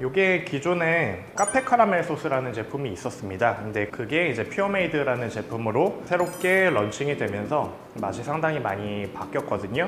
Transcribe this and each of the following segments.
이게 기존에 카페 카라멜 소스라는 제품이 있었습니다. 근데 그게 이제 퓨어메이드라는 제품으로 새롭게 런칭이 되면서 맛이 상당히 많이 바뀌었거든요.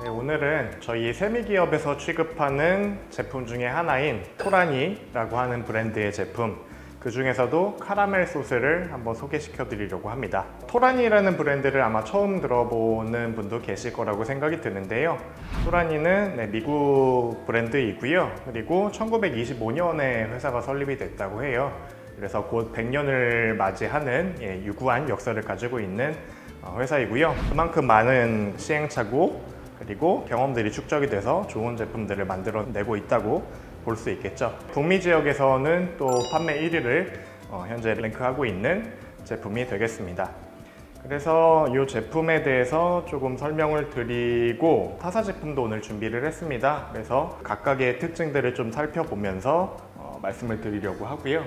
네, 오늘은 저희 세미기업에서 취급하는 제품 중에 하나인 토라니라고 하는 브랜드의 제품, 그 중에서도 카라멜 소스를 한번 소개시켜 드리려고 합니다. 토라니라는 브랜드를 아마 처음 들어보는 분도 계실 거라고 생각이 드는데요. 토라니는 미국 브랜드이고요. 그리고 1925년에 회사가 설립이 됐다고 해요. 그래서 곧 100년을 맞이하는 유구한 역사를 가지고 있는 회사이고요. 그만큼 많은 시행착오 그리고 경험들이 축적이 돼서 좋은 제품들을 만들어내고 있다고 볼 수 있겠죠. 북미 지역에서는 또 판매 1위를 현재 랭크하고 있는 제품이 되겠습니다. 그래서 이 제품에 대해서 조금 설명을 드리고 타사 제품도 오늘 준비를 했습니다. 그래서 각각의 특징들을 좀 살펴보면서 말씀을 드리려고 하고요.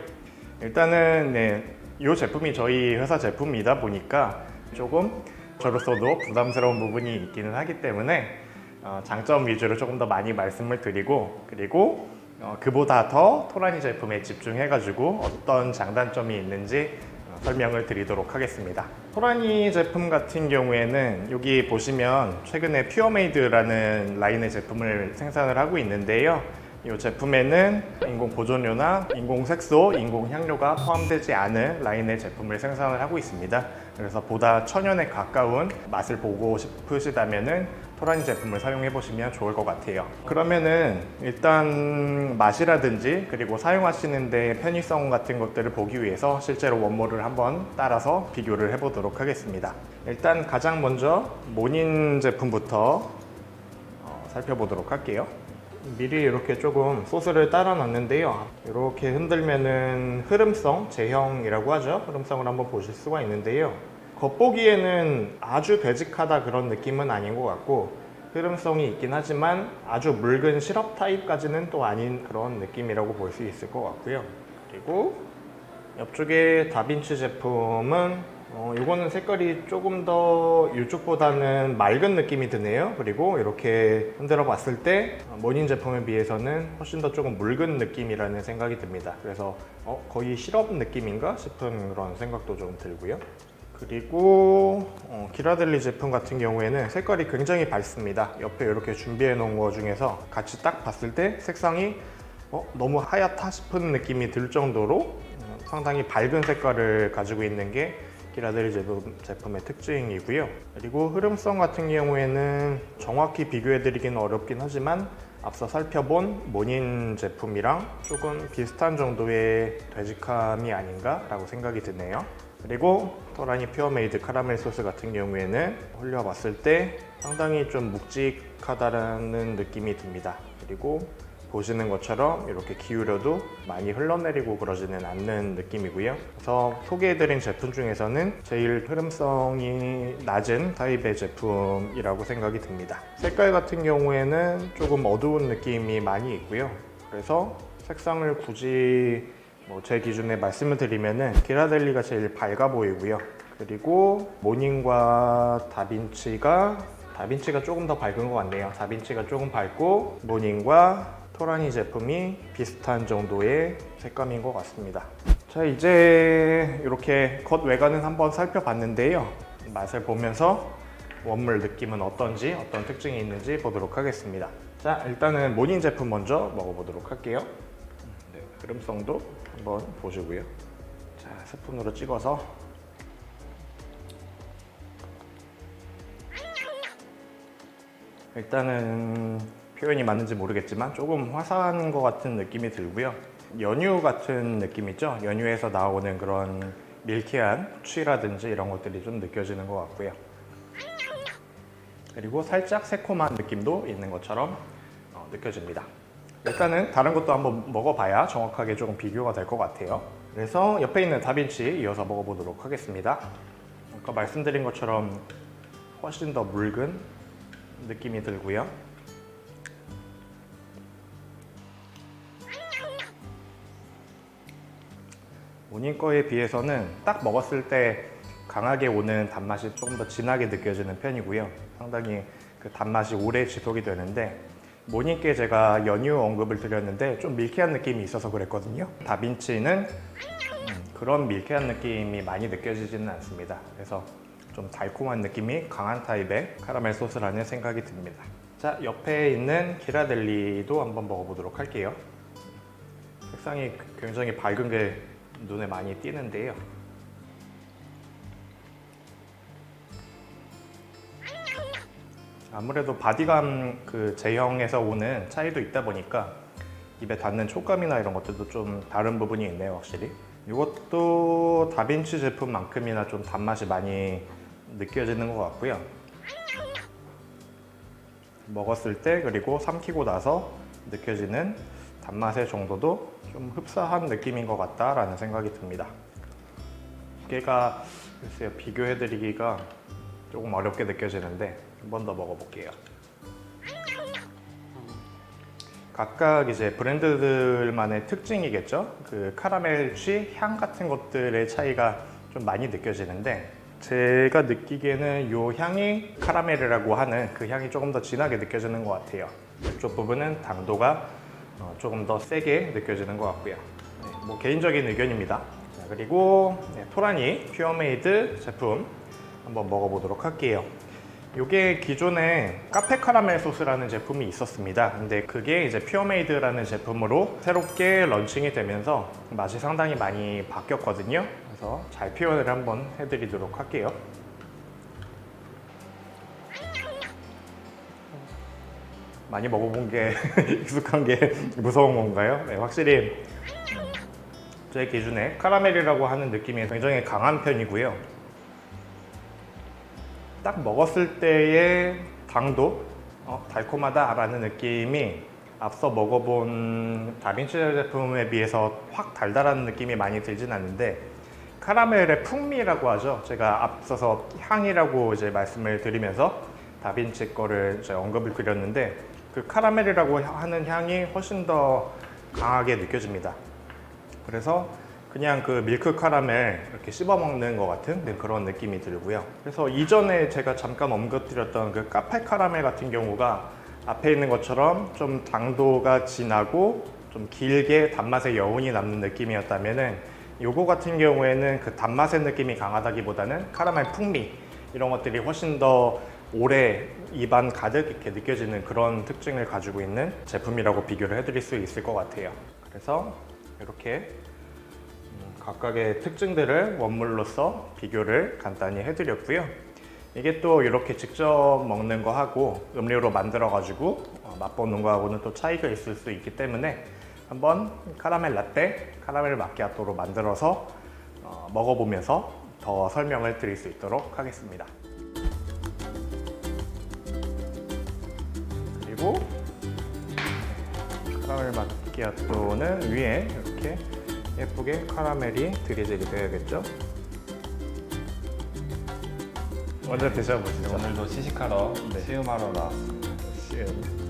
일단은 이 제품이 저희 회사 제품이다 보니까 조금 저로서도 부담스러운 부분이 있기는 하기 때문에 장점 위주로 조금 더 많이 말씀을 드리고, 그리고 그보다 더 토라니 제품에 집중해가지고 어떤 장단점이 있는지 설명을 드리도록 하겠습니다. 토라니 제품 같은 경우에는 여기 보시면 최근에 퓨어메이드라는 라인의 제품을 생산을 하고 있는데요. 이 제품에는 인공 보존료나 인공 색소, 인공 향료가 포함되지 않은 라인의 제품을 생산을 하고 있습니다. 그래서 보다 천연에 가까운 맛을 보고 싶으시다면은 토라니 제품을 사용해 보시면 좋을 것 같아요. 그러면은 일단 맛이라든지 그리고 사용하시는데 편의성 같은 것들을 보기 위해서 실제로 원모를 한번 따라서 비교를 해 보도록 하겠습니다. 일단 가장 먼저 모닌 제품부터 살펴보도록 할게요. 미리 이렇게 조금 소스를 따라 놨는데요. 이렇게 흔들면은 흐름성, 제형이라고 하죠. 흐름성을 한번 보실 수가 있는데요. 겉보기에는 아주 되직하다 그런 느낌은 아닌 것 같고, 흐름성이 있긴 하지만 아주 묽은 시럽 타입까지는 또 아닌 그런 느낌이라고 볼 수 있을 것 같고요. 그리고 옆쪽에 다빈치 제품은 이거는 색깔이 조금 더 이쪽보다는 맑은 느낌이 드네요. 그리고 이렇게 흔들어 봤을 때 모닌 제품에 비해서는 훨씬 더 조금 묽은 느낌이라는 생각이 듭니다. 그래서 거의 시럽 느낌인가 싶은 그런 생각도 좀 들고요. 그리고 기라델리 제품 같은 경우에는 색깔이 굉장히 밝습니다. 옆에 이렇게 준비해 놓은 거 중에서 같이 딱 봤을 때 색상이 너무 하얗다 싶은 느낌이 들 정도로 상당히 밝은 색깔을 가지고 있는 게 기라델리 제품의 특징이고요. 그리고 흐름성 같은 경우에는 정확히 비교해 드리기는 어렵긴 하지만 앞서 살펴본 모닌 제품이랑 조금 비슷한 정도의 되직함이 아닌가 라고 생각이 드네요. 그리고 토라니 퓨어메이드 카라멜 소스 같은 경우에는 흘려봤을 때 상당히 좀 묵직하다는 느낌이 듭니다. 그리고 보시는 것처럼 이렇게 기울여도 많이 흘러내리고 그러지는 않는 느낌이고요. 그래서 소개해드린 제품 중에서는 제일 흐름성이 낮은 타입의 제품이라고 생각이 듭니다. 색깔 같은 경우에는 조금 어두운 느낌이 많이 있고요. 그래서 색상을 굳이 제 기준에 말씀을 드리면은 기라델리가 제일 밝아 보이고요. 그리고 모닌과 다빈치가 조금 더 밝은 것 같네요. 다빈치가 조금 밝고 모닌과 토라니 제품이 비슷한 정도의 색감인 것 같습니다. 자, 이제 이렇게 겉 외관은 한번 살펴봤는데요. 맛을 보면서 원물 느낌은 어떤지, 어떤 특징이 있는지 보도록 하겠습니다. 자, 일단은 모닌 제품 먼저 먹어보도록 할게요. 흐름성도 한번 보시고요. 자, 스푼으로 찍어서 일단은 표현이 맞는지 모르겠지만 조금 화사한 것 같은 느낌이 들고요. 연유 같은 느낌이죠. 연유에서 나오는 그런 밀키한 후취라든지 이런 것들이 좀 느껴지는 것 같고요. 그리고 살짝 새콤한 느낌도 있는 것처럼 느껴집니다. 일단은 다른 것도 한번 먹어봐야 정확하게 조금 비교가 될 것 같아요. 그래서 옆에 있는 다빈치 이어서 먹어보도록 하겠습니다. 아까 말씀드린 것처럼 훨씬 더 묽은 느낌이 들고요. 모닌 거에 비해서는 딱 먹었을 때 강하게 오는 단맛이 조금 더 진하게 느껴지는 편이고요. 상당히 그 단맛이 오래 지속이 되는데 모닝께 제가 연유 언급을 드렸는데 좀 밀키한 느낌이 있어서 그랬거든요. 다빈치는 그런 밀키한 느낌이 많이 느껴지지는 않습니다. 그래서 좀 달콤한 느낌이 강한 타입의 카라멜 소스라는 생각이 듭니다. 자, 옆에 있는 기라델리도 한번 먹어보도록 할게요. 색상이 굉장히 밝은 게 눈에 많이 띄는데요. 아무래도 바디감 그 제형에서 오는 차이도 있다 보니까 입에 닿는 촉감이나 이런 것들도 좀 다른 부분이 있네요, 확실히. 이것도 다빈치 제품만큼이나 좀 단맛이 많이 느껴지는 것 같고요. 먹었을 때 그리고 삼키고 나서 느껴지는 단맛의 정도도 좀 흡사한 느낌인 것 같다라는 생각이 듭니다. 두개가 글쎄요, 비교해드리기가 조금 어렵게 느껴지는데 한 번 더 먹어볼게요. 각각 이제 브랜드들만의 특징이겠죠. 그 카라멜 취, 향 같은 것들의 차이가 좀 많이 느껴지는데 제가 느끼기에는 이 향이 카라멜이라고 하는 그 향이 조금 더 진하게 느껴지는 것 같아요. 이쪽 부분은 당도가 조금 더 세게 느껴지는 것 같고요. 네, 뭐 개인적인 의견입니다. 자, 그리고 토라니 퓨어메이드 제품 한번 먹어보도록 할게요. 이게 기존에 카페 카라멜 소스라는 제품이 있었습니다. 근데 그게 이제 퓨어메이드라는 제품으로 새롭게 런칭이 되면서 맛이 상당히 많이 바뀌었거든요. 그래서 잘 표현을 한번 해드리도록 할게요. 많이 먹어본 게 익숙한 게 무서운 건가요? 네, 확실히 제 기준에 카라멜이라고 하는 느낌이 굉장히 강한 편이고요. 딱 먹었을 때의 당도, 달콤하다라는 느낌이 앞서 먹어본 다빈치 제품에 비해서 확 달달한 느낌이 많이 들진 않는데 카라멜의 풍미라고 하죠. 제가 앞서서 향이라고 이제 말씀을 드리면서 다빈치 거를 이제 언급을 드렸는데 그 카라멜이라고 하는 향이 훨씬 더 강하게 느껴집니다. 그래서 그냥 그 밀크 카라멜 이렇게 씹어 먹는 것 같은 그런 느낌이 들고요. 그래서 이전에 제가 잠깐 언급드렸던 그 카페 카라멜 같은 경우가 앞에 있는 것처럼 좀 당도가 진하고 좀 길게 단맛의 여운이 남는 느낌이었다면은 요거 같은 경우에는 그 단맛의 느낌이 강하다기보다는 카라멜 풍미 이런 것들이 훨씬 더 오래 입안 가득 이렇게 느껴지는 그런 특징을 가지고 있는 제품이라고 비교를 해드릴 수 있을 것 같아요. 그래서 이렇게 각각의 특징들을 원물로서 비교를 간단히 해드렸고요. 이게 또 이렇게 직접 먹는 거하고 음료로 만들어 가지고 맛보는 거하고는 또 차이가 있을 수 있기 때문에 한번 카라멜 라떼, 카라멜 마키아토로 만들어서 먹어보면서 더 설명을 드릴 수 있도록 하겠습니다. 그리고 카라멜 마키아토는 위에 이렇게 예쁘게 카라멜이 드리즐이 되어야겠죠? 먼저 드셔보시죠. 오늘도 시식하러 네. 시음하러 나왔습니다. 시음.